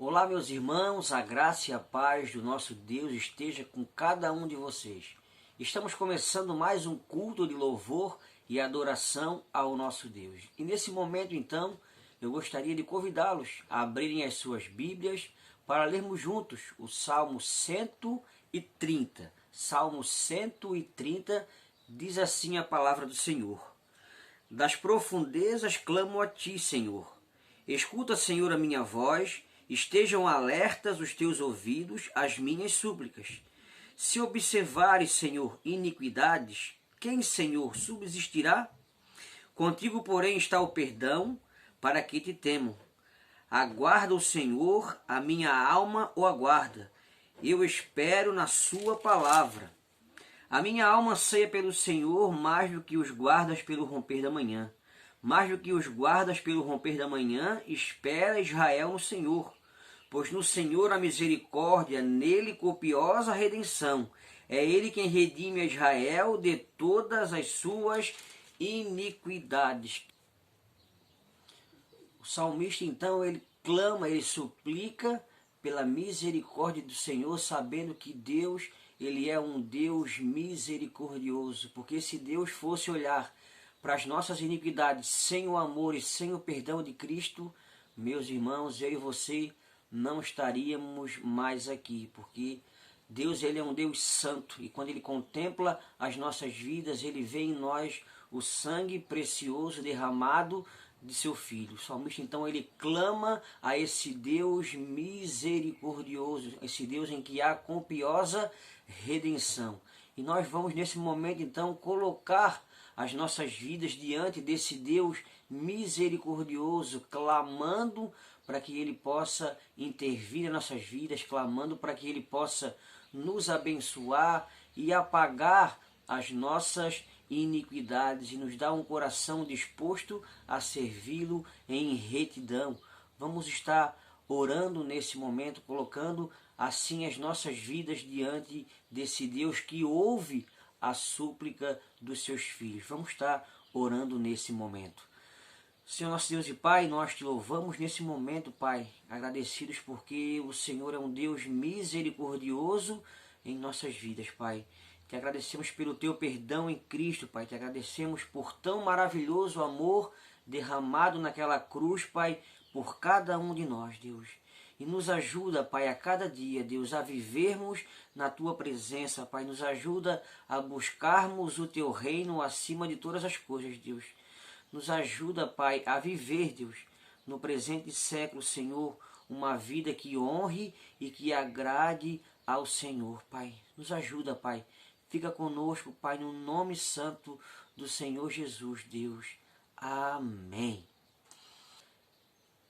Olá, meus irmãos, a graça e a paz do nosso Deus esteja com cada um de vocês. Estamos começando mais um culto de louvor e adoração ao nosso Deus. E nesse momento, então, eu gostaria de convidá-los a abrirem as suas Bíblias para lermos juntos o Salmo 130. Salmo 130 diz assim a palavra do Senhor: Das profundezas clamo a ti, Senhor. Escuta, Senhor, a minha voz. Estejam alertas os teus ouvidos às minhas súplicas. Se observares, Senhor, iniquidades, quem, Senhor, subsistirá? Contigo, porém, está o perdão, para que te temo. Aguarda o Senhor, a minha alma o aguarda. Eu espero na sua palavra. A minha alma anseia pelo Senhor mais do que os guardas pelo romper da manhã. Mais do que os guardas pelo romper da manhã, espera Israel no Senhor. Pois no Senhor a misericórdia, nele copiosa redenção. É ele quem redime a Israel de todas as suas iniquidades. O salmista, então, ele clama, ele suplica pela misericórdia do Senhor, sabendo que Deus, ele é um Deus misericordioso. Porque se Deus fosse olhar para as nossas iniquidades sem o amor e sem o perdão de Cristo, meus irmãos, eu e você não estaríamos mais aqui, porque Deus, ele é um Deus santo, e quando ele contempla as nossas vidas, ele vê em nós o sangue precioso derramado de seu Filho. O salmista, então, ele clama a esse Deus misericordioso, esse Deus em que há copiosa redenção. E nós vamos, nesse momento, então, colocar as nossas vidas diante desse Deus misericordioso, clamando para que Ele possa intervir em nossas vidas, clamando para que Ele possa nos abençoar e apagar as nossas iniquidades e nos dar um coração disposto a servi-lo em retidão. Vamos estar orando nesse momento, colocando assim as nossas vidas diante desse Deus que ouve a súplica dos seus filhos. Vamos estar orando nesse momento. Senhor nosso Deus e Pai, nós te louvamos nesse momento, Pai, agradecidos porque o Senhor é um Deus misericordioso em nossas vidas, Pai. Te agradecemos pelo teu perdão em Cristo, Pai. Te agradecemos por tão maravilhoso amor derramado naquela cruz, Pai, por cada um de nós, Deus. E nos ajuda, Pai, a cada dia, Deus, a vivermos na Tua presença, Pai. Nos ajuda a buscarmos o Teu reino acima de todas as coisas, Deus. Nos ajuda, Pai, a viver, Deus, no presente século, Senhor, uma vida que honre e que agrade ao Senhor, Pai. Nos ajuda, Pai. Fica conosco, Pai, no nome santo do Senhor Jesus, Deus. Amém.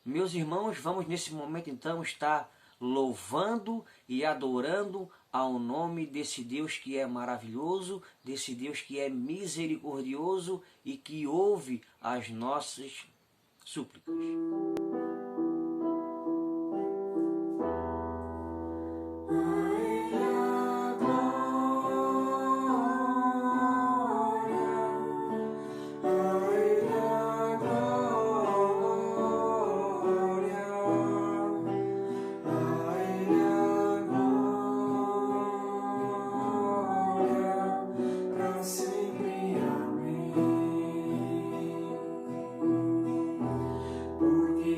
Meus irmãos, vamos nesse momento então estar louvando e adorando ao nome desse Deus que é maravilhoso, desse Deus que é misericordioso e que ouve as nossas súplicas. Porque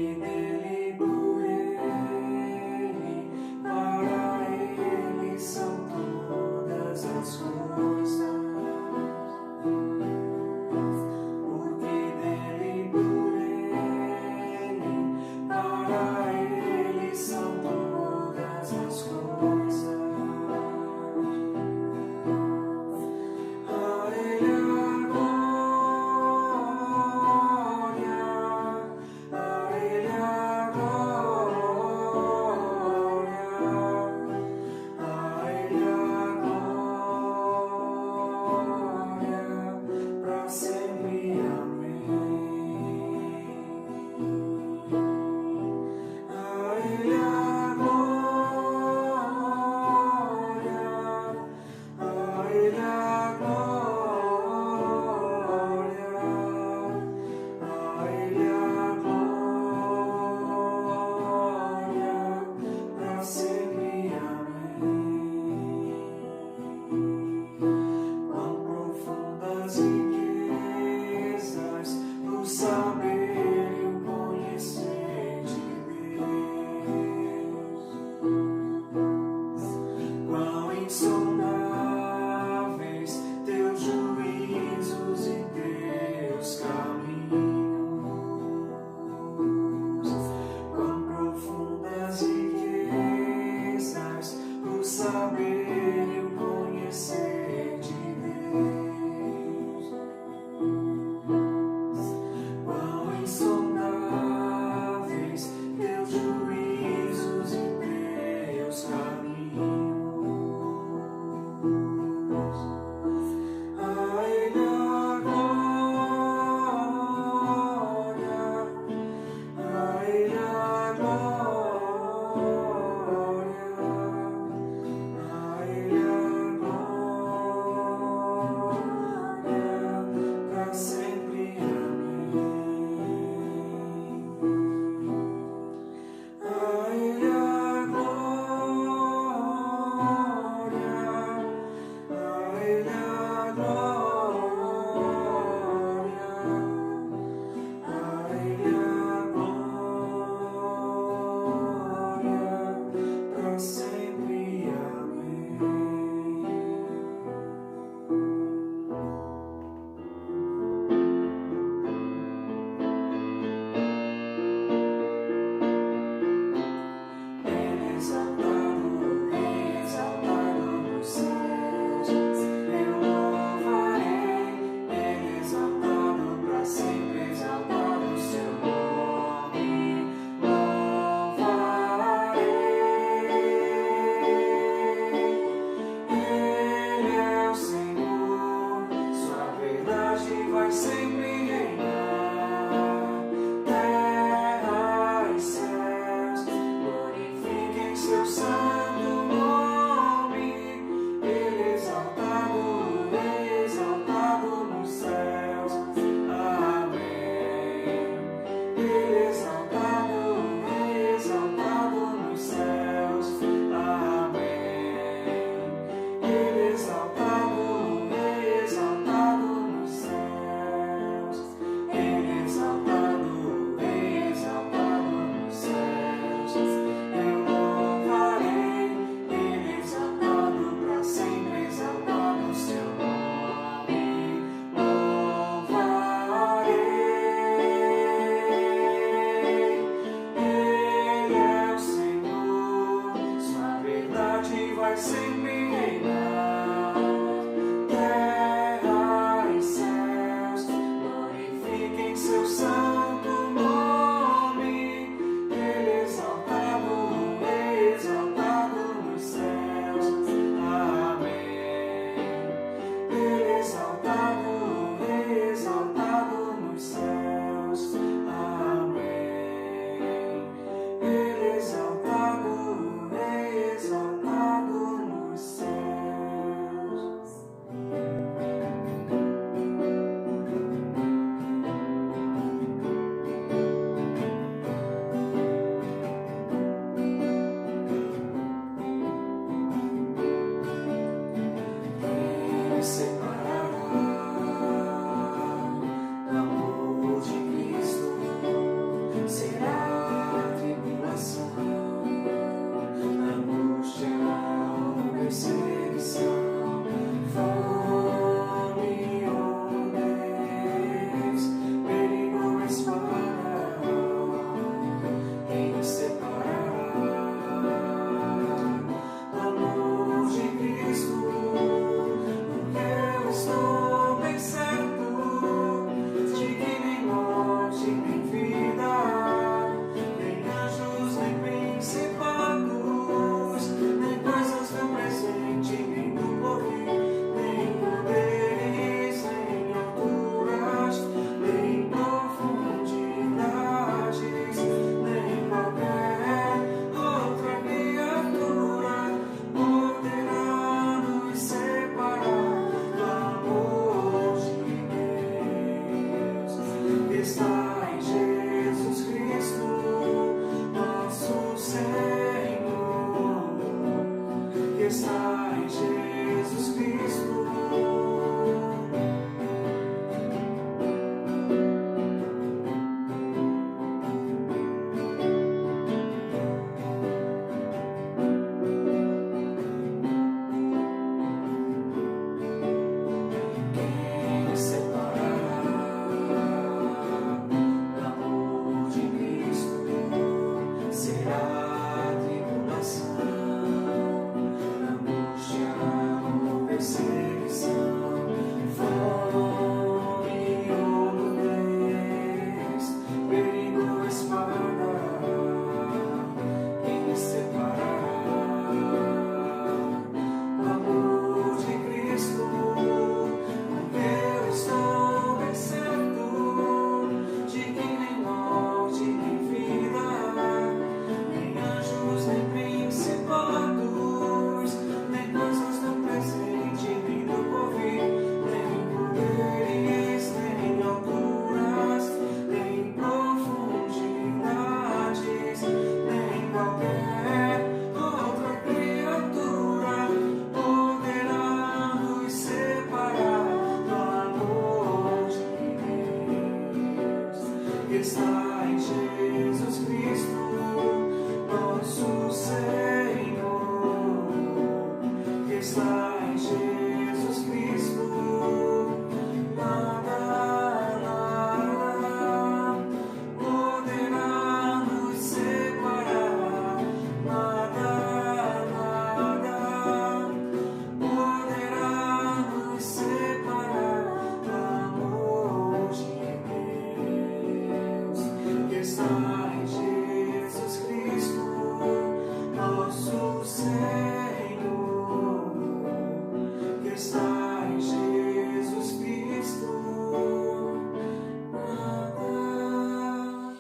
Jesus Cristo, nosso Senhor, que está em Jesus Cristo, nada, nada poderá nos separar, nada, nada poderá nos separar do amor de Deus, que está em Jesus Cristo, nosso Senhor, que está em Jesus Cristo, nada.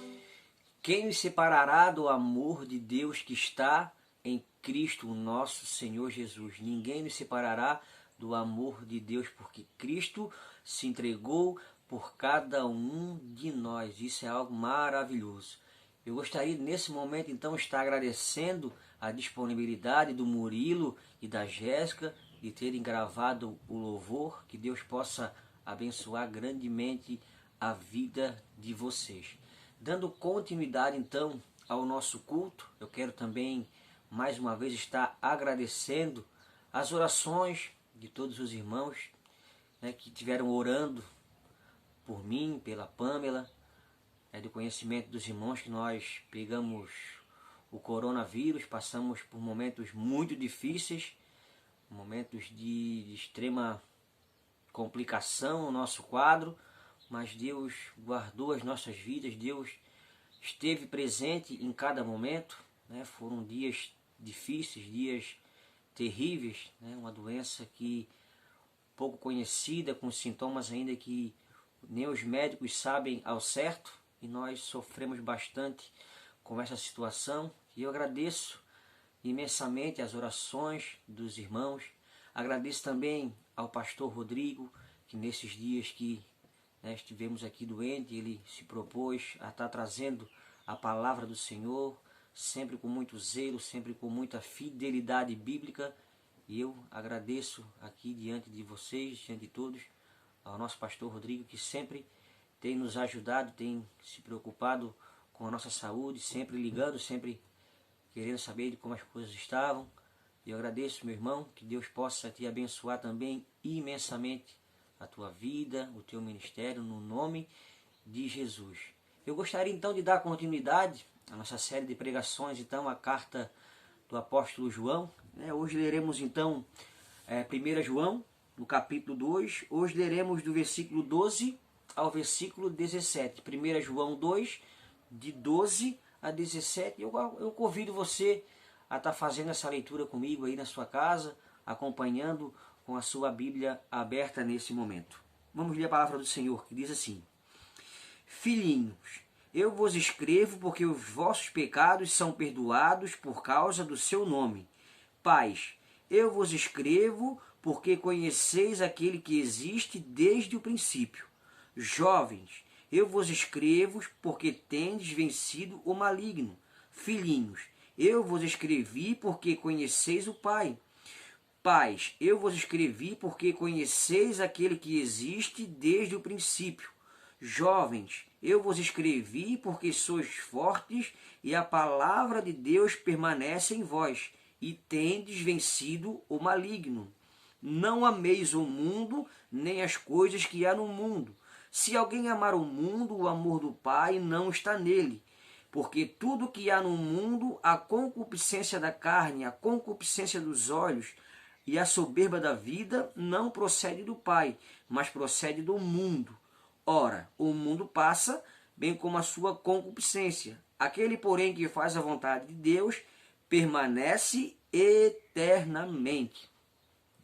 Quem nos separará do amor de Deus que está em Cristo, o nosso Senhor Jesus? Ninguém nos separará do amor de Deus, porque Cristo se entregou por cada um de nós. Isso é algo maravilhoso. Eu gostaria nesse momento então estar agradecendo a disponibilidade do Murilo e da Jéssica de terem gravado o louvor. Que Deus possa abençoar grandemente a vida de vocês. Dando continuidade então ao nosso culto, eu quero também mais uma vez estar agradecendo as orações de todos os irmãos, né, que estiveram orando por mim, pela Pamela, do conhecimento dos irmãos que nós pegamos o coronavírus, passamos por momentos muito difíceis, momentos de extrema complicação no nosso quadro, mas Deus guardou as nossas vidas, Deus esteve presente em cada momento, né? Foram dias difíceis, dias terríveis, né? Uma doença que pouco conhecida, com sintomas ainda que nem os médicos sabem ao certo, e nós sofremos bastante com essa situação. E eu agradeço imensamente as orações dos irmãos, agradeço também ao pastor Rodrigo, que nesses dias que estivemos aqui doente, ele se propôs a estar trazendo a palavra do Senhor, sempre com muito zelo, sempre com muita fidelidade bíblica. E eu agradeço aqui diante de vocês, diante de todos, ao nosso pastor Rodrigo, que sempre tem nos ajudado, tem se preocupado com a nossa saúde, sempre ligando, sempre querendo saber de como as coisas estavam. E eu agradeço, meu irmão, que Deus possa te abençoar também imensamente a tua vida, o teu ministério, no nome de Jesus. Eu gostaria então de dar continuidade à nossa série de pregações, então, a carta do apóstolo João. Hoje leremos então 1 João, no capítulo 2. Hoje leremos do versículo 12 ao versículo 17. 1 João 2, de 12 a 17. Eu convido você a estar fazendo essa leitura comigo aí na sua casa, acompanhando com a sua Bíblia aberta nesse momento. Vamos ler a palavra do Senhor, que diz assim: Filhinhos, eu vos escrevo porque os vossos pecados são perdoados por causa do seu nome. Pais, eu vos escrevo porque conheceis aquele que existe desde o princípio. Jovens, eu vos escrevo porque tendes vencido o maligno. Filhinhos, eu vos escrevi porque conheceis o Pai. Pais, eu vos escrevi porque conheceis aquele que existe desde o princípio. Jovens, eu vos escrevi porque sois fortes e a palavra de Deus permanece em vós, e tendes vencido o maligno. Não ameis o mundo, nem as coisas que há no mundo. Se alguém amar o mundo, o amor do Pai não está nele. Porque tudo que há no mundo, a concupiscência da carne, a concupiscência dos olhos e a soberba da vida, não procede do Pai, mas procede do mundo. Ora, o mundo passa, bem como a sua concupiscência. Aquele, porém, que faz a vontade de Deus, permanece eternamente.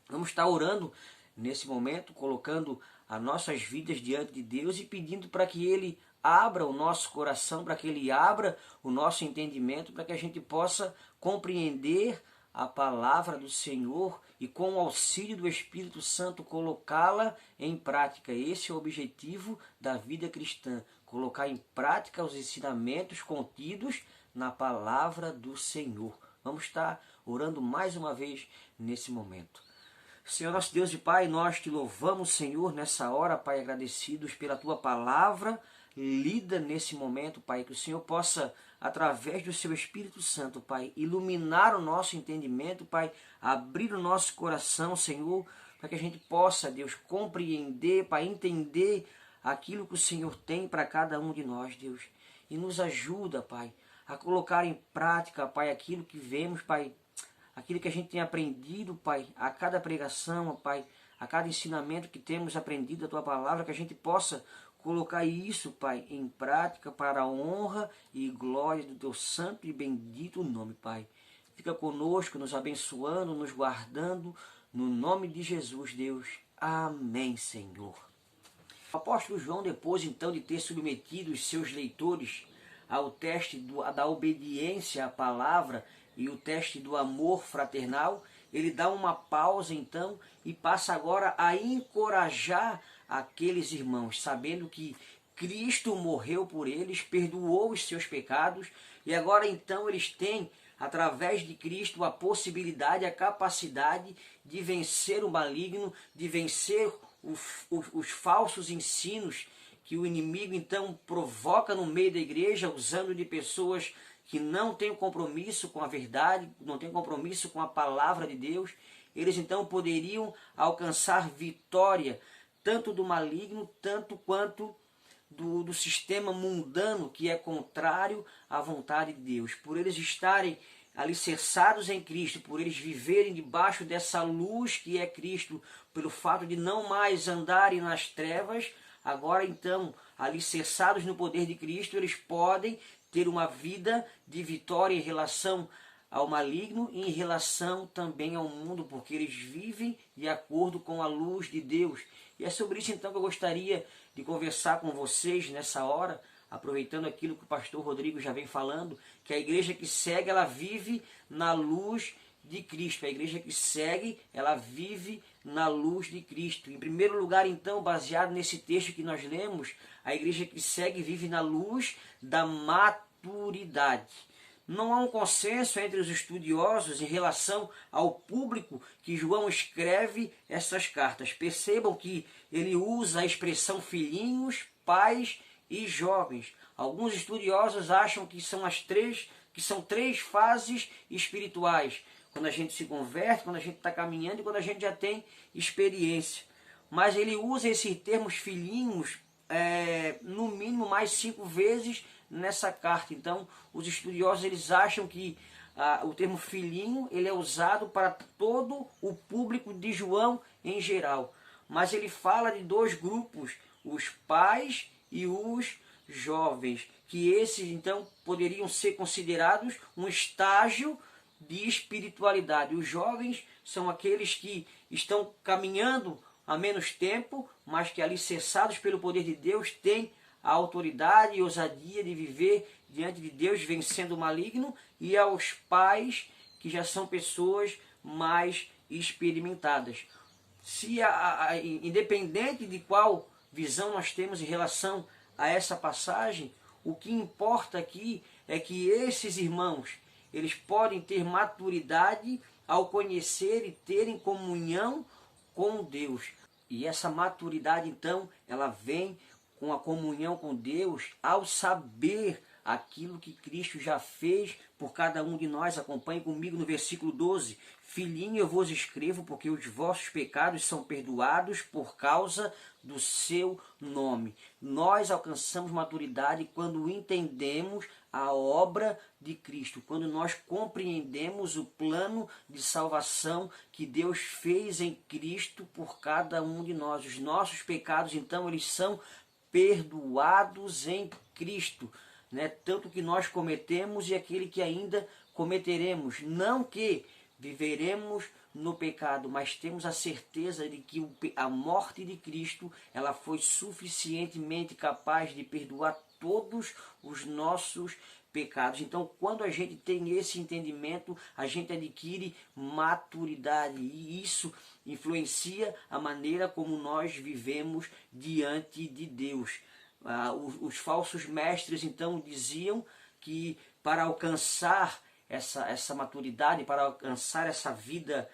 Vamos estar orando nesse momento, colocando as nossas vidas diante de Deus e pedindo para que Ele abra o nosso coração, para que Ele abra o nosso entendimento, para que a gente possa compreender a palavra do Senhor e, com o auxílio do Espírito Santo, colocá-la em prática. Esse é o objetivo da vida cristã, colocar em prática os ensinamentos contidos na palavra do Senhor. Vamos estar orando mais uma vez nesse momento. Senhor nosso Deus e Pai, nós te louvamos, Senhor, nessa hora, Pai, agradecidos pela Tua palavra lida nesse momento, Pai, que o Senhor possa, através do seu Espírito Santo, Pai, iluminar o nosso entendimento, Pai, abrir o nosso coração, Senhor, para que a gente possa, Deus, compreender, Pai, entender aquilo que o Senhor tem para cada um de nós, Deus. E nos ajuda, Pai, a colocar em prática, Pai, aquilo que vemos, Pai, aquilo que a gente tem aprendido, Pai, a cada pregação, Pai, a cada ensinamento que temos aprendido da Tua Palavra, que a gente possa colocar isso, Pai, em prática para a honra e glória do Teu santo e bendito nome, Pai. Fica conosco, nos abençoando, nos guardando, no nome de Jesus, Deus. Amém, Senhor. O apóstolo João, depois então de ter submetido os seus leitores ao teste da obediência à palavra e o teste do amor fraternal, ele dá uma pausa então e passa agora a encorajar aqueles irmãos, sabendo que Cristo morreu por eles, perdoou os seus pecados, e agora então eles têm, através de Cristo, a possibilidade, a capacidade de vencer o maligno, de vencer os falsos ensinos que o inimigo então provoca no meio da igreja, usando de pessoas que não têm compromisso com a verdade, não têm compromisso com a palavra de Deus. Eles então poderiam alcançar vitória, tanto do maligno, tanto quanto do sistema mundano, que é contrário à vontade de Deus. Por eles estarem alicerçados em Cristo, por eles viverem debaixo dessa luz que é Cristo, pelo fato de não mais andarem nas trevas, agora então, alicerçados no poder de Cristo, eles podem ter uma vida de vitória em relação ao maligno e em relação também ao mundo, porque eles vivem de acordo com a luz de Deus. E é sobre isso então que eu gostaria de conversar com vocês nessa hora, aproveitando aquilo que o pastor Rodrigo já vem falando, que a igreja que segue, ela vive na luz de Cristo. A igreja que segue, ela vive na luz de Cristo. Em primeiro lugar, então, baseado nesse texto que nós lemos, a igreja que segue vive na luz da maturidade. Não há um consenso entre os estudiosos em relação ao público que João escreve essas cartas. Percebam que ele usa a expressão filhinhos, pais e jovens. Alguns estudiosos acham que são três fases espirituais. Quando a gente se converte, quando a gente está caminhando e quando a gente já tem experiência. Mas ele usa esses termos filhinhos no mínimo mais 5 vezes nessa carta. Então, os estudiosos eles acham que o termo filhinho ele é usado para todo o público de João em geral. Mas ele fala de 2 grupos, os pais e os jovens, que esses então poderiam ser considerados um estágio de espiritualidade. Os jovens são aqueles que estão caminhando há menos tempo, mas que alicerçados pelo poder de Deus têm a autoridade e ousadia de viver diante de Deus, vencendo o maligno, e aos pais, que já são pessoas mais experimentadas. Independente de qual visão nós temos em relação a essa passagem, o que importa aqui é que esses irmãos, eles podem ter maturidade ao conhecer e terem comunhão com Deus. E essa maturidade, então, ela vem com a comunhão com Deus ao saber aquilo que Cristo já fez por cada um de nós. Acompanhe comigo no versículo 12. Filhinho, eu vos escrevo porque os vossos pecados são perdoados por causa do seu nome. Nós alcançamos maturidade quando entendemos a obra de Cristo, quando nós compreendemos o plano de salvação que Deus fez em Cristo por cada um de nós. Os nossos pecados, então, eles são perdoados em Cristo, né? Tanto que nós cometemos e aquele que ainda cometeremos. Não que viveremos no pecado, mas temos a certeza de que a morte de Cristo ela foi suficientemente capaz de perdoar todos os nossos pecados. Então, quando a gente tem esse entendimento, a gente adquire maturidade e isso influencia a maneira como nós vivemos diante de Deus. Os falsos mestres, então, diziam que para alcançar essa maturidade, para alcançar essa vida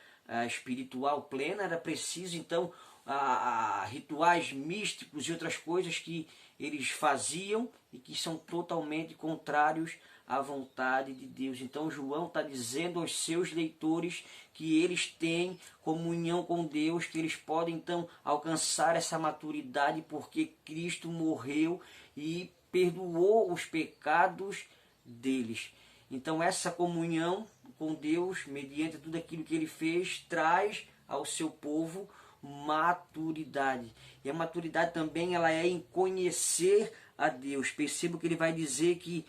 espiritual plena, era preciso, então, a rituais místicos e outras coisas que eles faziam e que são totalmente contrários à vontade de Deus. Então João está dizendo aos seus leitores que eles têm comunhão com Deus, que eles podem então alcançar essa maturidade porque Cristo morreu e perdoou os pecados deles. Então essa comunhão com Deus, mediante tudo aquilo que ele fez, traz ao seu povo maturidade. E a maturidade também ela é em conhecer a Deus. Perceba que ele vai dizer que,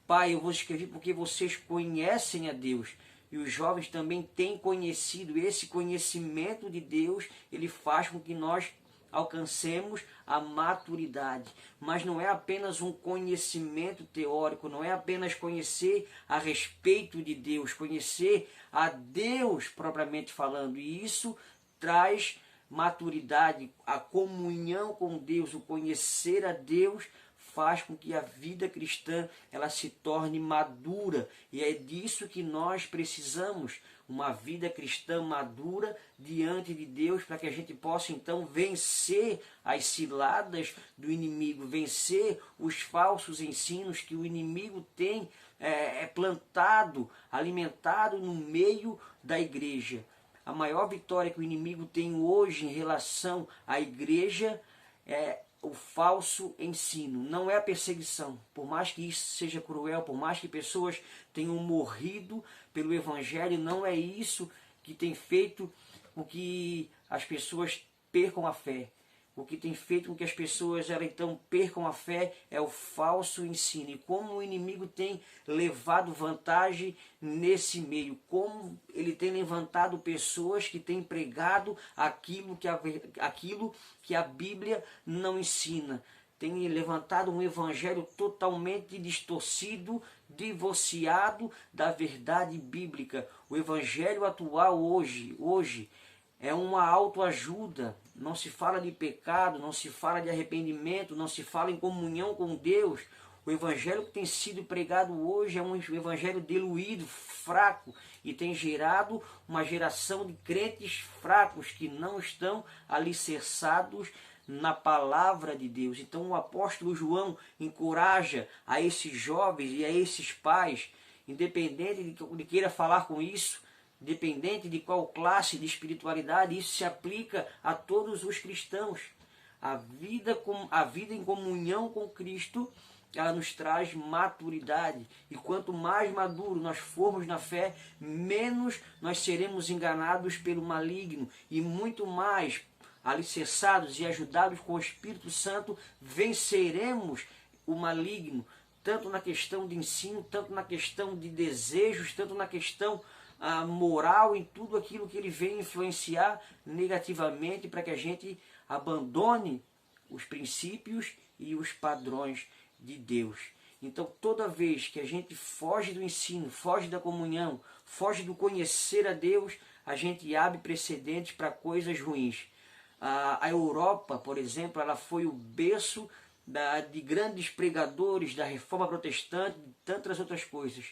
Pai, eu vou escrever porque vocês conhecem a Deus. E os jovens também têm conhecido. Esse conhecimento de Deus, ele faz com que nós alcancemos a maturidade. Mas não é apenas um conhecimento teórico, não é apenas conhecer a respeito de Deus, conhecer a Deus propriamente falando. E isso traz maturidade, a comunhão com Deus, o conhecer a Deus faz com que a vida cristã ela se torne madura, e é disso que nós precisamos, uma vida cristã madura diante de Deus, para que a gente possa então vencer as ciladas do inimigo, vencer os falsos ensinos que o inimigo tem plantado, alimentado no meio da igreja. A maior vitória que o inimigo tem hoje em relação à igreja é o falso ensino, não é a perseguição. Por mais que isso seja cruel, por mais que pessoas tenham morrido pelo evangelho, não é isso que tem feito com que as pessoas percam a fé. O que tem feito com que as pessoas então percam a fé é o falso ensino. E como o inimigo tem levado vantagem nesse meio, como ele tem levantado pessoas que têm pregado aquilo que a Bíblia não ensina. Tem levantado um evangelho totalmente distorcido, divorciado da verdade bíblica. O evangelho atual hoje é uma autoajuda, não se fala de pecado, não se fala de arrependimento, não se fala em comunhão com Deus. O evangelho que tem sido pregado hoje é um evangelho diluído, fraco, e tem gerado uma geração de crentes fracos que não estão alicerçados na palavra de Deus. Então o apóstolo João encoraja a esses jovens e a esses pais, independente de queira falar com isso, independente de qual classe de espiritualidade, isso se aplica a todos os cristãos. A vida em comunhão com Cristo, ela nos traz maturidade. E quanto mais maduro nós formos na fé, menos nós seremos enganados pelo maligno. E muito mais alicerçados e ajudados com o Espírito Santo, venceremos o maligno. Tanto na questão de ensino, tanto na questão de desejos, tanto na questão moral, em tudo aquilo que ele vem influenciar negativamente para que a gente abandone os princípios e os padrões de Deus. Então toda vez que a gente foge do ensino, foge da comunhão, foge do conhecer a Deus, a gente abre precedentes para coisas ruins. A Europa, por exemplo, ela foi o berço de grandes pregadores da Reforma Protestante, de tantas outras coisas.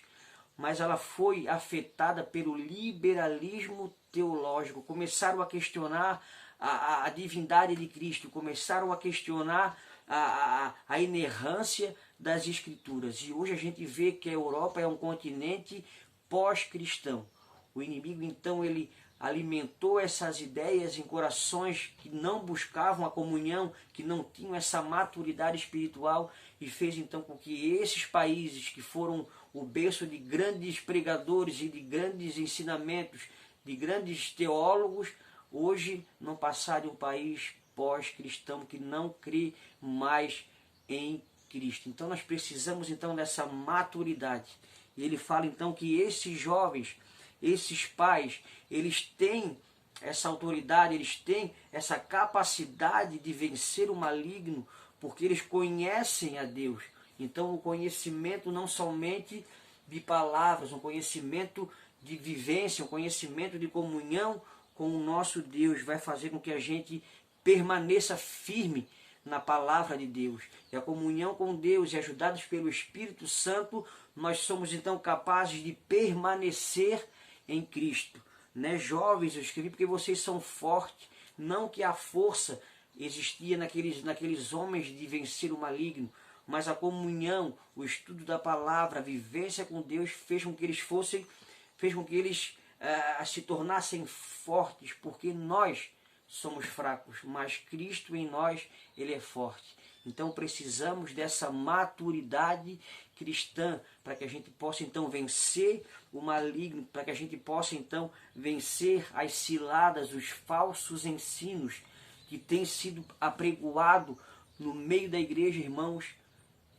Mas ela foi afetada pelo liberalismo teológico. Começaram a questionar a divindade de Cristo, começaram a questionar a inerrância das Escrituras. E hoje a gente vê que a Europa é um continente pós-cristão. O inimigo, então, ele alimentou essas ideias em corações que não buscavam a comunhão, que não tinham essa maturidade espiritual, e fez então com que esses países que foram o berço de grandes pregadores e de grandes ensinamentos, de grandes teólogos, hoje não passarem um país pós-cristão que não crê mais em Cristo. Então nós precisamos então dessa maturidade. E ele fala então que esses jovens, esses pais, eles têm essa autoridade, eles têm essa capacidade de vencer o maligno, porque eles conhecem a Deus. Então o conhecimento não somente de palavras, um conhecimento de vivência, um conhecimento de comunhão com o nosso Deus vai fazer com que a gente permaneça firme na palavra de Deus. E a comunhão com Deus, e ajudados pelo Espírito Santo, nós somos então capazes de permanecer em Cristo. Jovens, eu escrevi porque vocês são fortes Não que a força existia naqueles homens de vencer o maligno, mas a comunhão, o estudo da palavra, a vivência com Deus fez com que eles se tornassem fortes, porque nós somos fracos, mas Cristo em nós, Ele é forte. Então precisamos dessa maturidade cristã para que a gente possa então vencer o maligno, para que a gente possa então vencer as ciladas, os falsos ensinos que têm sido apregoado no meio da igreja, irmãos.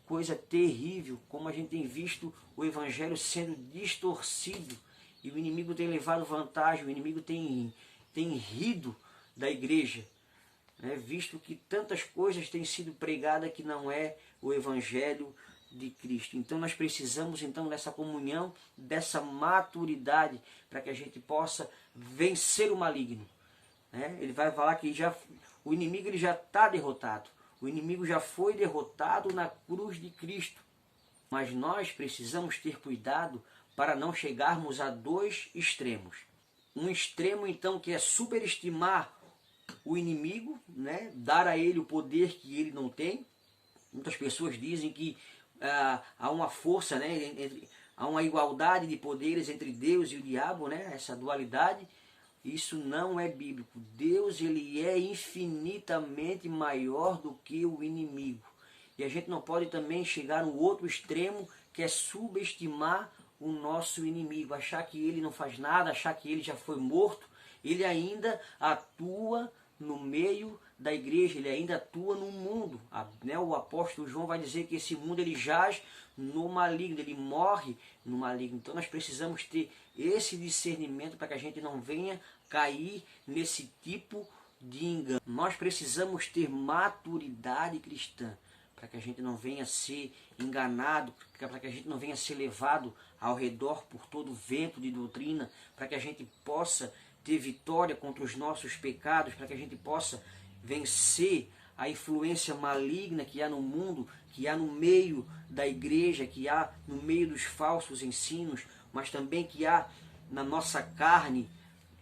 Coisa terrível, como a gente tem visto o evangelho sendo distorcido e o inimigo tem levado vantagem, o inimigo tem rido da igreja, né? Visto que tantas coisas têm sido pregadas que não é o evangelho de Cristo. Então nós precisamos então dessa comunhão, dessa maturidade para que a gente possa vencer o maligno, né? Ele vai falar que o inimigo ele já está derrotado. O inimigo já foi derrotado na cruz de Cristo. Mas nós precisamos ter cuidado para não chegarmos a dois extremos. Um extremo, então, que é superestimar o inimigo, né? Dar a ele o poder que ele não tem. Muitas pessoas dizem que há uma força, né? Há uma igualdade de poderes entre Deus e o diabo, né? Essa dualidade. Isso não é bíblico. Deus ele é infinitamente maior do que o inimigo. E a gente não pode também chegar no outro extremo, que é subestimar o nosso inimigo. Achar que ele não faz nada, achar que ele já foi morto. Ele ainda atua no meio da igreja, ele ainda atua no mundo. O apóstolo João vai dizer que esse mundo ele jaz no maligno, ele morre no maligno. Então nós precisamos ter esse discernimento para que a gente não venha cair nesse tipo de engano. Nós precisamos ter maturidade cristã para que a gente não venha ser enganado, para que a gente não venha ser levado ao redor por todo vento de doutrina, para que a gente possa ter vitória contra os nossos pecados, para que a gente possa vencer a influência maligna que há no mundo, que há no meio da igreja, que há no meio dos falsos ensinos, mas também que há na nossa carne.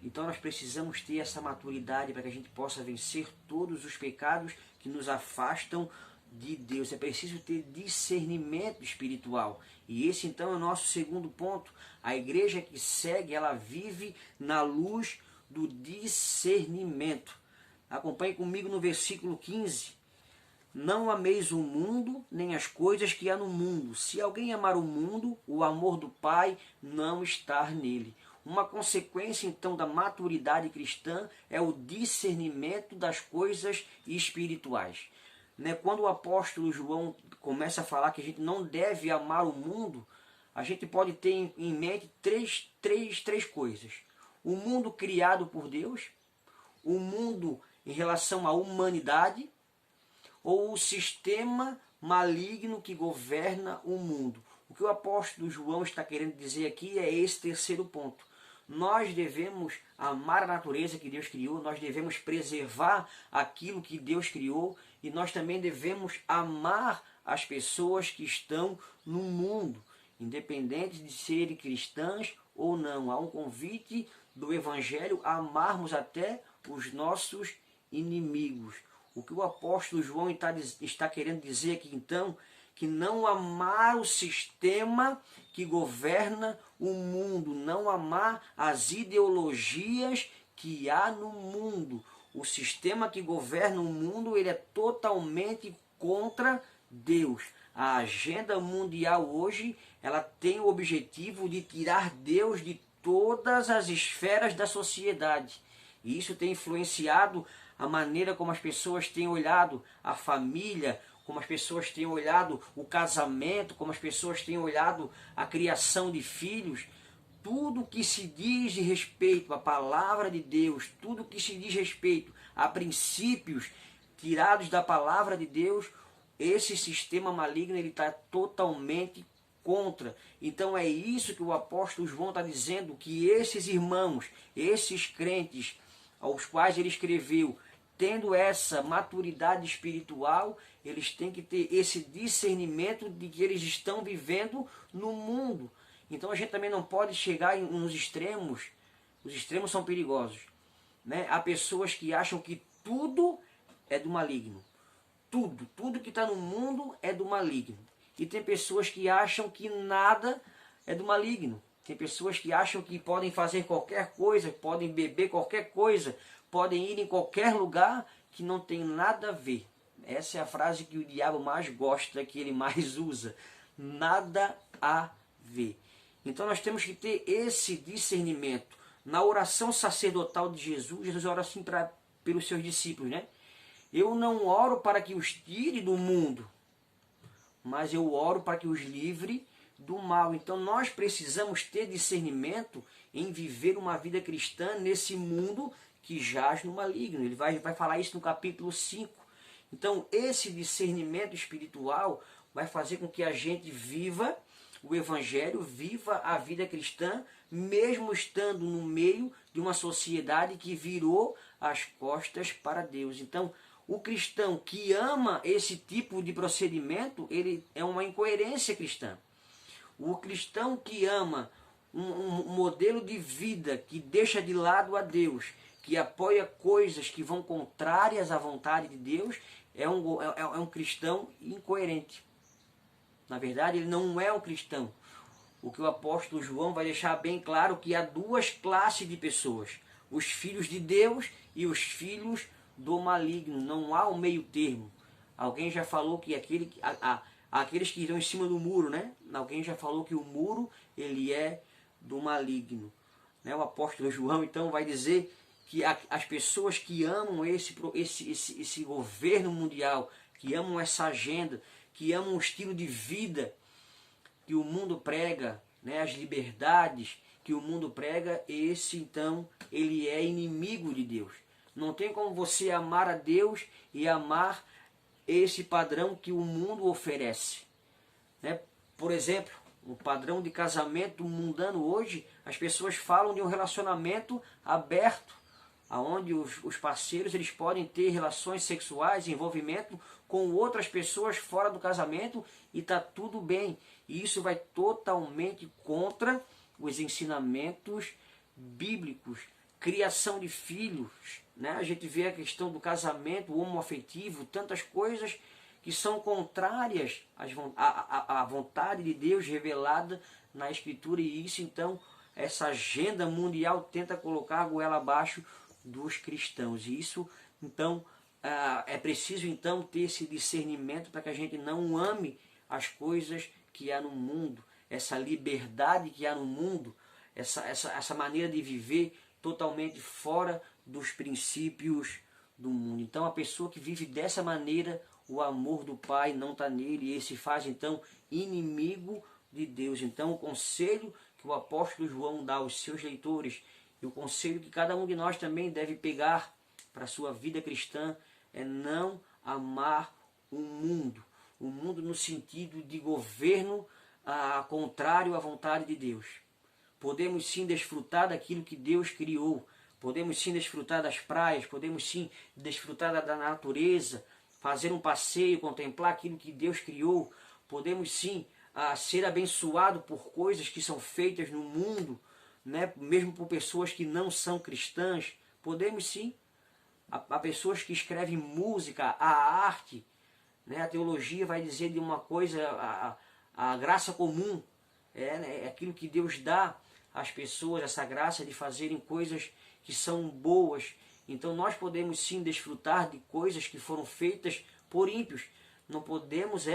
Então nós precisamos ter essa maturidade para que a gente possa vencer todos os pecados que nos afastam de Deus. É preciso ter discernimento espiritual. E esse então é o nosso segundo ponto. A igreja que segue, ela vive na luz do discernimento. Acompanhe comigo no versículo 15. Não ameis o mundo, nem as coisas que há no mundo. Se alguém amar o mundo, o amor do Pai não está nele. Uma consequência, então, da maturidade cristã é o discernimento das coisas espirituais. Quando o apóstolo João começa a falar que a gente não deve amar o mundo, a gente pode ter em mente três coisas. O mundo criado por Deus, o mundo em relação à humanidade, ou o sistema maligno que governa o mundo. O que o apóstolo João está querendo dizer aqui é esse terceiro ponto. Nós devemos amar a natureza que Deus criou, nós devemos preservar aquilo que Deus criou e nós também devemos amar as pessoas que estão no mundo, independente de serem cristãs ou não. Há um convite do Evangelho a amarmos até os nossos inimigos. O que o apóstolo João está querendo dizer aqui então, que não amar o sistema que governa o mundo, não amar as ideologias que há no mundo. O sistema que governa o mundo, ele é totalmente contra Deus. A agenda mundial hoje, ela tem o objetivo de tirar Deus de todas as esferas da sociedade. E isso tem influenciado a maneira como as pessoas têm olhado a família, como as pessoas têm olhado o casamento, como as pessoas têm olhado a criação de filhos. Tudo que se diz de respeito à palavra de Deus, tudo que se diz respeito a princípios tirados da palavra de Deus, esse sistema maligno ele está totalmente contra. Então é isso que o apóstolo João está dizendo, que esses irmãos, esses crentes aos quais ele escreveu, tendo essa maturidade espiritual, eles têm que ter esse discernimento de que eles estão vivendo no mundo. Então a gente também não pode chegar nos extremos. Os extremos são perigosos. né? Há pessoas que acham que tudo é do maligno. Tudo que está no mundo é do maligno. E tem pessoas que acham que nada é do maligno. Tem pessoas que acham que podem fazer qualquer coisa, podem beber qualquer coisa, podem ir em qualquer lugar que não tem nada a ver. Essa é a frase que o diabo mais gosta, que ele mais usa. Nada a ver. Então nós temos que ter esse discernimento. Na oração sacerdotal de Jesus, Jesus ora assim pelos seus discípulos, né? Eu não oro para que os tire do mundo, mas eu oro para que os livre do mal. Então nós precisamos ter discernimento em viver uma vida cristã nesse mundo que jaz no maligno. Ele vai falar isso no capítulo 5. Então esse discernimento espiritual vai fazer com que a gente viva o Evangelho, viva a vida cristã, mesmo estando no meio de uma sociedade que virou as costas para Deus. Então, o cristão que ama esse tipo de procedimento, ele é uma incoerência cristã. O cristão que ama um modelo de vida que deixa de lado a Deus, que apoia coisas que vão contrárias à vontade de Deus, é um cristão incoerente. Na verdade, ele não é um cristão. O que o apóstolo João vai deixar bem claro que há duas classes de pessoas. Os filhos de Deus e os filhos do maligno. Não há um meio termo. Alguém já falou que aqueles que estão em cima do muro, né? Alguém já falou que o muro ele é do maligno. Né? O apóstolo João então vai dizer que as pessoas que amam esse governo mundial, que amam essa agenda, que amam o estilo de vida que o mundo prega, né, as liberdades que o mundo prega, esse então, ele é inimigo de Deus. Não tem como você amar a Deus e amar esse padrão que o mundo oferece. Né? Por exemplo, o padrão de casamento mundano hoje, as pessoas falam de um relacionamento aberto, onde os parceiros eles podem ter relações sexuais, envolvimento com outras pessoas fora do casamento e está tudo bem. E isso vai totalmente contra os ensinamentos bíblicos, criação de filhos. Né? A gente vê a questão do casamento homoafetivo, tantas coisas que são contrárias à vontade de Deus revelada na Escritura. E isso então, essa agenda mundial tenta colocar a goela abaixo dos cristãos. E isso, então, é preciso então ter esse discernimento para que a gente não ame as coisas que há no mundo, essa liberdade que há no mundo, essa maneira de viver totalmente fora dos princípios do mundo. Então, a pessoa que vive dessa maneira, o amor do Pai não está nele, e ele se faz então inimigo de Deus. Então, o conselho que o apóstolo João dá aos seus leitores, e o conselho que cada um de nós também deve pegar para a sua vida cristã, é não amar o mundo. O mundo no sentido de governo contrário à vontade de Deus. Podemos sim desfrutar daquilo que Deus criou. Podemos sim desfrutar das praias, podemos sim desfrutar da natureza, fazer um passeio, contemplar aquilo que Deus criou. Podemos sim ser abençoado por coisas que são feitas no mundo, né? Mesmo por pessoas que não são cristãs. Podemos sim. Há pessoas que escrevem música, a arte, né? A teologia vai dizer de uma coisa, a graça comum, é aquilo que Deus dá às pessoas, essa graça de fazerem coisas que são boas. Então nós podemos sim desfrutar de coisas que foram feitas por ímpios. Não podemos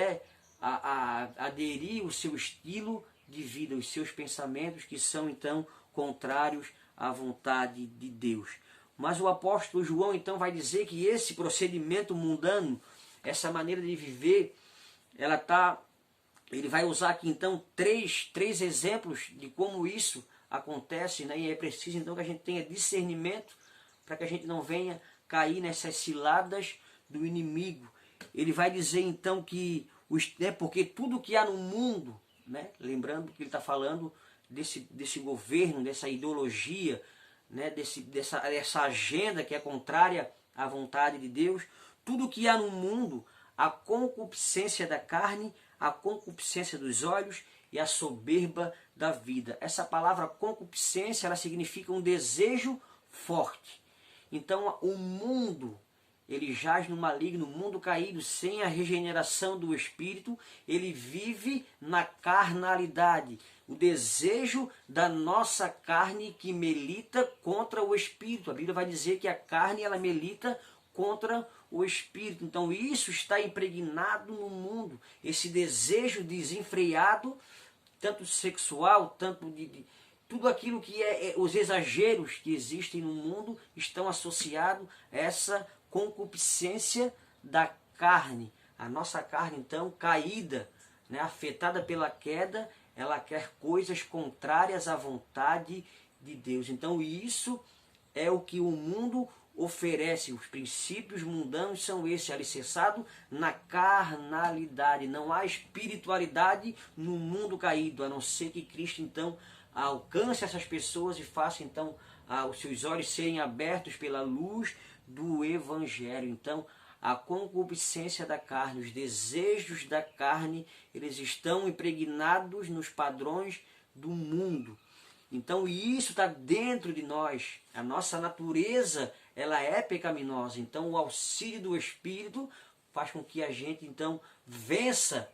aderir o seu estilo de vida, os seus pensamentos que são então contrários à vontade de Deus. Mas o apóstolo João então vai dizer que esse procedimento mundano, essa maneira de viver, ele vai usar aqui então três exemplos de como isso acontece, né? E é preciso então que a gente tenha discernimento para que a gente não venha cair nessas ciladas do inimigo. Ele vai dizer então que porque tudo que há no mundo, né? Lembrando que ele está falando desse governo, dessa ideologia, né? dessa agenda que é contrária à vontade de Deus, tudo que há no mundo, a concupiscência da carne, a concupiscência dos olhos e a soberba da vida. Essa palavra concupiscência, ela significa um desejo forte. Então o mundo, ele jaz no maligno, o mundo caído, sem a regeneração do espírito, ele vive na carnalidade. O desejo da nossa carne que milita contra o espírito. A Bíblia vai dizer que a carne, ela milita contra o espírito. Então isso está impregnado no mundo. Esse desejo desenfreado, tanto sexual, tanto de tudo aquilo que os exageros que existem no mundo estão associados a essa concupiscência da carne. A nossa carne, então, caída, né, afetada pela queda, ela quer coisas contrárias à vontade de Deus. Então isso é o que o mundo oferece. Os princípios mundanos são esses, alicerçados na carnalidade. Não há espiritualidade no mundo caído, a não ser que Cristo, então, alcance essas pessoas e faça, então, os seus olhos serem abertos pela luz do Evangelho. Então, a concupiscência da carne, os desejos da carne, eles estão impregnados nos padrões do mundo. Então isso está dentro de nós. A nossa natureza, ela é pecaminosa. Então o auxílio do Espírito faz com que a gente então vença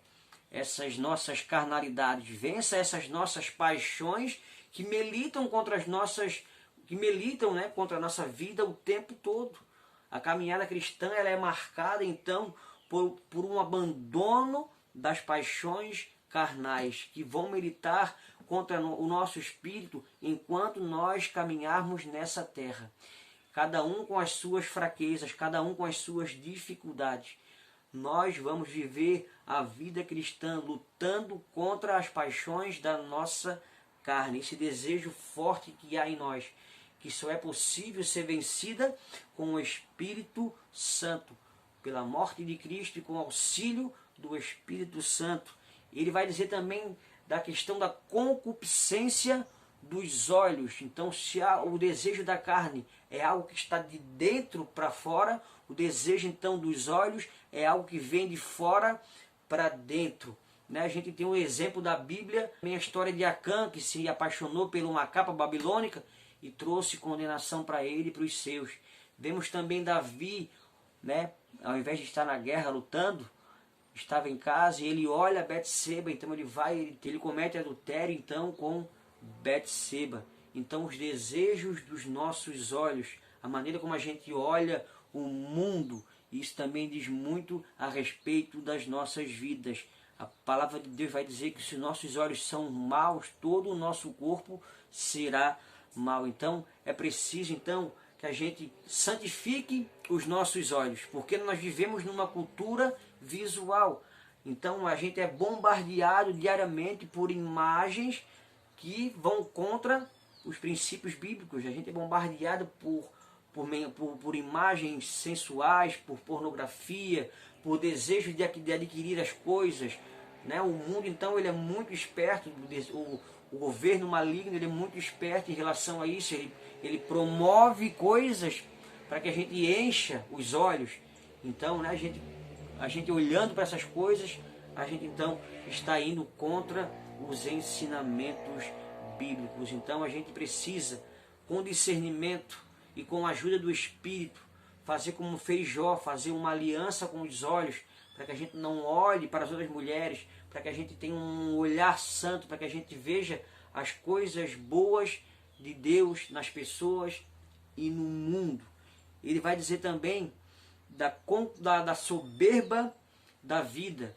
essas nossas carnalidades, vença essas nossas paixões que militam contra as nossas, né, contra a nossa vida o tempo todo. A caminhada cristã, ela é marcada então por um abandono das paixões carnais que vão militar contra o nosso espírito enquanto nós caminharmos nessa terra. Cada um com as suas fraquezas, cada um com as suas dificuldades. Nós vamos viver a vida cristã lutando contra as paixões da nossa carne, esse desejo forte que há em nós, que só é possível ser vencida com o Espírito Santo, pela morte de Cristo e com o auxílio do Espírito Santo. Ele vai dizer também da questão da concupiscência dos olhos. Então, se o desejo da carne é algo que está de dentro para fora, o desejo então dos olhos é algo que vem de fora para dentro. Né? A gente tem um exemplo da Bíblia, a história de Acã, que se apaixonou por uma capa babilônica e trouxe condenação para ele e para os seus. Vemos também Davi, né, ao invés de estar na guerra lutando, estava em casa e ele olha Betseba, então ele comete adultério então com Betseba. Então os desejos dos nossos olhos, a maneira como a gente olha o mundo, isso também diz muito a respeito das nossas vidas. A palavra de Deus vai dizer que se nossos olhos são maus, todo o nosso corpo será mal. Então é preciso então que a gente santifique os nossos olhos, porque nós vivemos numa cultura visual. Então a gente é bombardeado diariamente por imagens que vão contra os princípios bíblicos. A gente é bombardeado por imagens sensuais, por pornografia, por desejo de adquirir as coisas. Né? O mundo então ele é muito esperto, o governo maligno ele é muito esperto em relação a isso. Ele promove coisas para que a gente encha os olhos. Então, né, a gente olhando para essas coisas, a gente então está indo contra os ensinamentos bíblicos. Então a gente precisa, com discernimento e com a ajuda do Espírito, fazer como fez Jó, fazer uma aliança com os olhos, para que a gente não olhe para as outras mulheres, para que a gente tenha um olhar santo, para que a gente veja as coisas boas de Deus nas pessoas e no mundo. Ele vai dizer também da soberba da vida,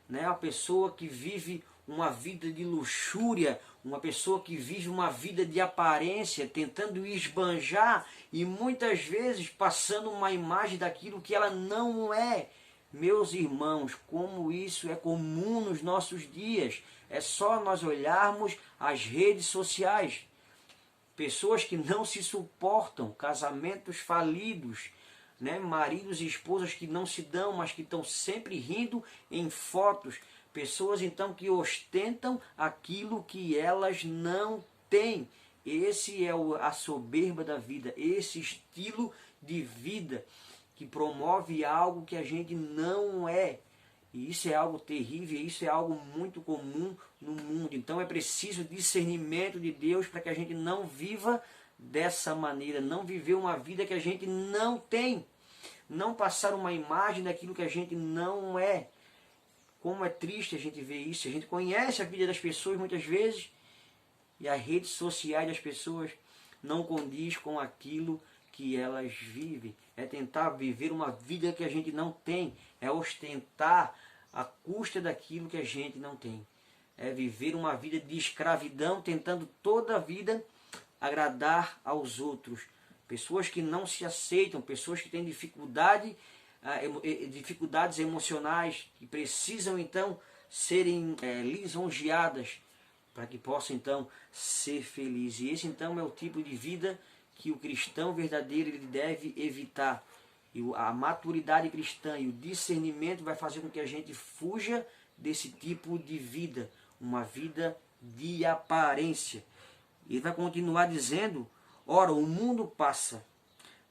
né? A pessoa que vive uma vida de luxúria, uma pessoa que vive uma vida de aparência, tentando esbanjar e muitas vezes passando uma imagem daquilo que ela não é. Meus irmãos, como isso é comum nos nossos dias, é só nós olharmos as redes sociais. Pessoas que não se suportam, casamentos falidos, né? Maridos e esposas que não se dão, mas que estão sempre rindo em fotos. Pessoas então que ostentam aquilo que elas não têm. Esse é a soberba da vida, esse estilo de vida que promove algo que a gente não é. E isso é algo terrível, isso é algo muito comum no mundo. Então é preciso discernimento de Deus para que a gente não viva dessa maneira, não viver uma vida que a gente não tem, não passar uma imagem daquilo que a gente não é. Como é triste a gente ver isso. A gente conhece a vida das pessoas muitas vezes e as redes sociais das pessoas não condiz com aquilo que elas vivem. É tentar viver uma vida que a gente não tem, é ostentar à custa daquilo que a gente não tem. É viver uma vida de escravidão, tentando toda a vida agradar aos outros. Pessoas que não se aceitam, pessoas que têm dificuldades emocionais, que precisam então serem lisonjeadas para que possam então ser felizes. E esse então é o tipo de vida que o cristão verdadeiro ele deve evitar. E a maturidade cristã e o discernimento vai fazer com que a gente fuja desse tipo de vida, uma vida de aparência. Ele vai continuar dizendo: ora, o mundo passa,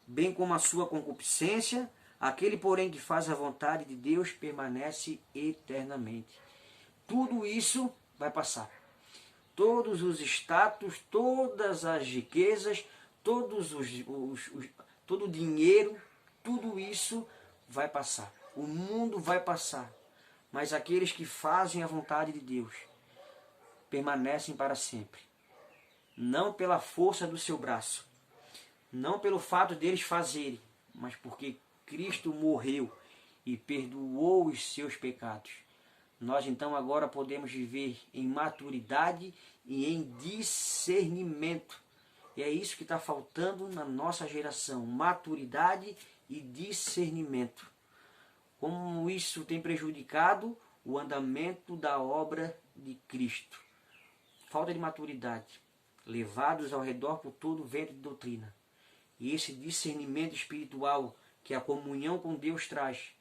bem como a sua concupiscência, aquele, porém, que faz a vontade de Deus permanece eternamente. Tudo isso vai passar. Todos os status, todas as riquezas, todo o dinheiro, tudo isso vai passar. O mundo vai passar. Mas aqueles que fazem a vontade de Deus permanecem para sempre. Não pela força do seu braço, não pelo fato deles fazerem, mas porque Cristo morreu e perdoou os seus pecados. Nós então agora podemos viver em maturidade e em discernimento. E é isso que está faltando na nossa geração, maturidade e discernimento. Como isso tem prejudicado o andamento da obra de Cristo. Falta de maturidade, levados ao redor por todo o vento de doutrina. E esse discernimento espiritual que a comunhão com Deus traz,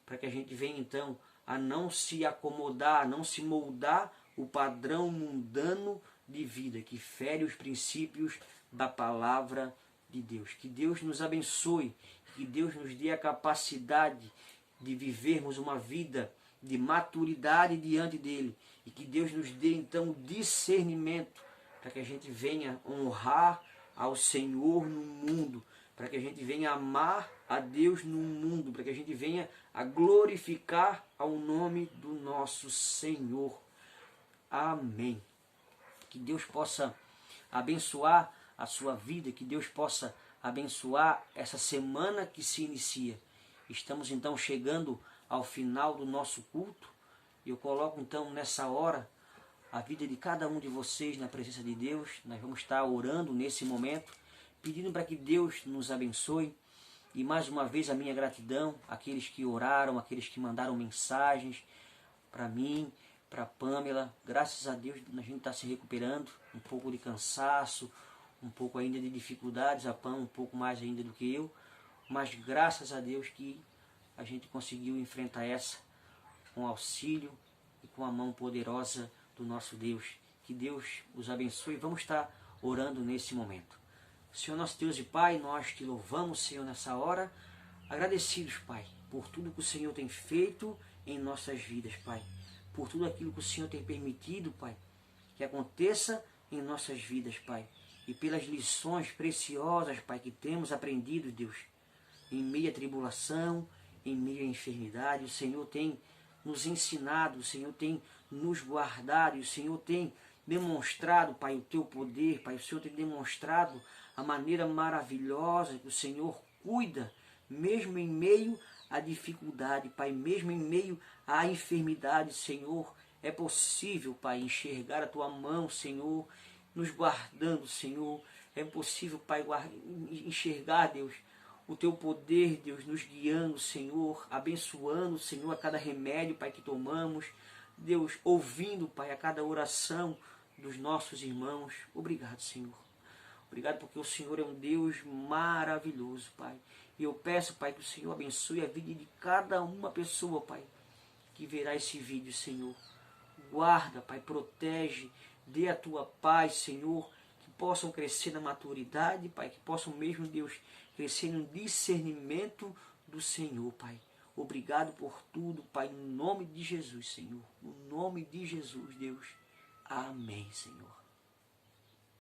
para que a gente venha então a não se acomodar, a não se moldar o padrão mundano de vida, que fere os princípios da palavra de Deus. Que Deus nos abençoe, que Deus nos dê a capacidade de vivermos uma vida de maturidade diante dele, e que Deus nos dê então discernimento, para que a gente venha honrar ao Senhor no mundo, para que a gente venha amar a Deus no mundo, para que a gente venha a glorificar ao nome do nosso Senhor. Amém. Que Deus possa abençoar a sua vida, que Deus possa abençoar essa semana que se inicia. Estamos então chegando ao final do nosso culto. Eu coloco então nessa hora a vida de cada um de vocês na presença de Deus. Nós vamos estar orando nesse momento, pedindo para que Deus nos abençoe. E mais uma vez a minha gratidão àqueles que oraram, àqueles que mandaram mensagens para mim, para Pamela. Graças a Deus a gente está se recuperando, um pouco de cansaço, um pouco ainda de dificuldades, a Pam um pouco mais ainda do que eu, mas graças a Deus que a gente conseguiu enfrentar essa com auxílio e com a mão poderosa do nosso Deus. Que Deus os abençoe. Vamos estar orando nesse momento. Senhor nosso Deus e Pai, nós te louvamos, Senhor, nessa hora, agradecidos, Pai, por tudo que o Senhor tem feito em nossas vidas, Pai, por tudo aquilo que o Senhor tem permitido, Pai, que aconteça em nossas vidas, Pai, e pelas lições preciosas, Pai, que temos aprendido, Deus, em meio à tribulação, em meio à enfermidade. O Senhor tem nos ensinado, o Senhor tem nos guardado, e o Senhor tem demonstrado, Pai, o teu poder, Pai, o Senhor tem demonstrado a maneira maravilhosa que o Senhor cuida, mesmo em meio à dificuldade, Pai, mesmo em meio à enfermidade, Senhor, é possível, Pai, enxergar a tua mão, Senhor, nos guardando, Senhor. É possível, Pai, enxergar, Deus, o teu poder, Deus, nos guiando, Senhor, abençoando, Senhor, a cada remédio, Pai, que tomamos, Deus, ouvindo, Pai, a cada oração dos nossos irmãos. Obrigado, Senhor. Obrigado porque o Senhor é um Deus maravilhoso, Pai. E eu peço, Pai, que o Senhor abençoe a vida de cada uma pessoa, Pai, que verá esse vídeo, Senhor. Guarda, Pai, protege, dê a tua paz, Senhor, que possam crescer na maturidade, Pai, que possam mesmo, Deus, crescer no discernimento do Senhor, Pai. Obrigado por tudo, Pai, no nome de Jesus, Senhor. No nome de Jesus, Deus. Amém, Senhor.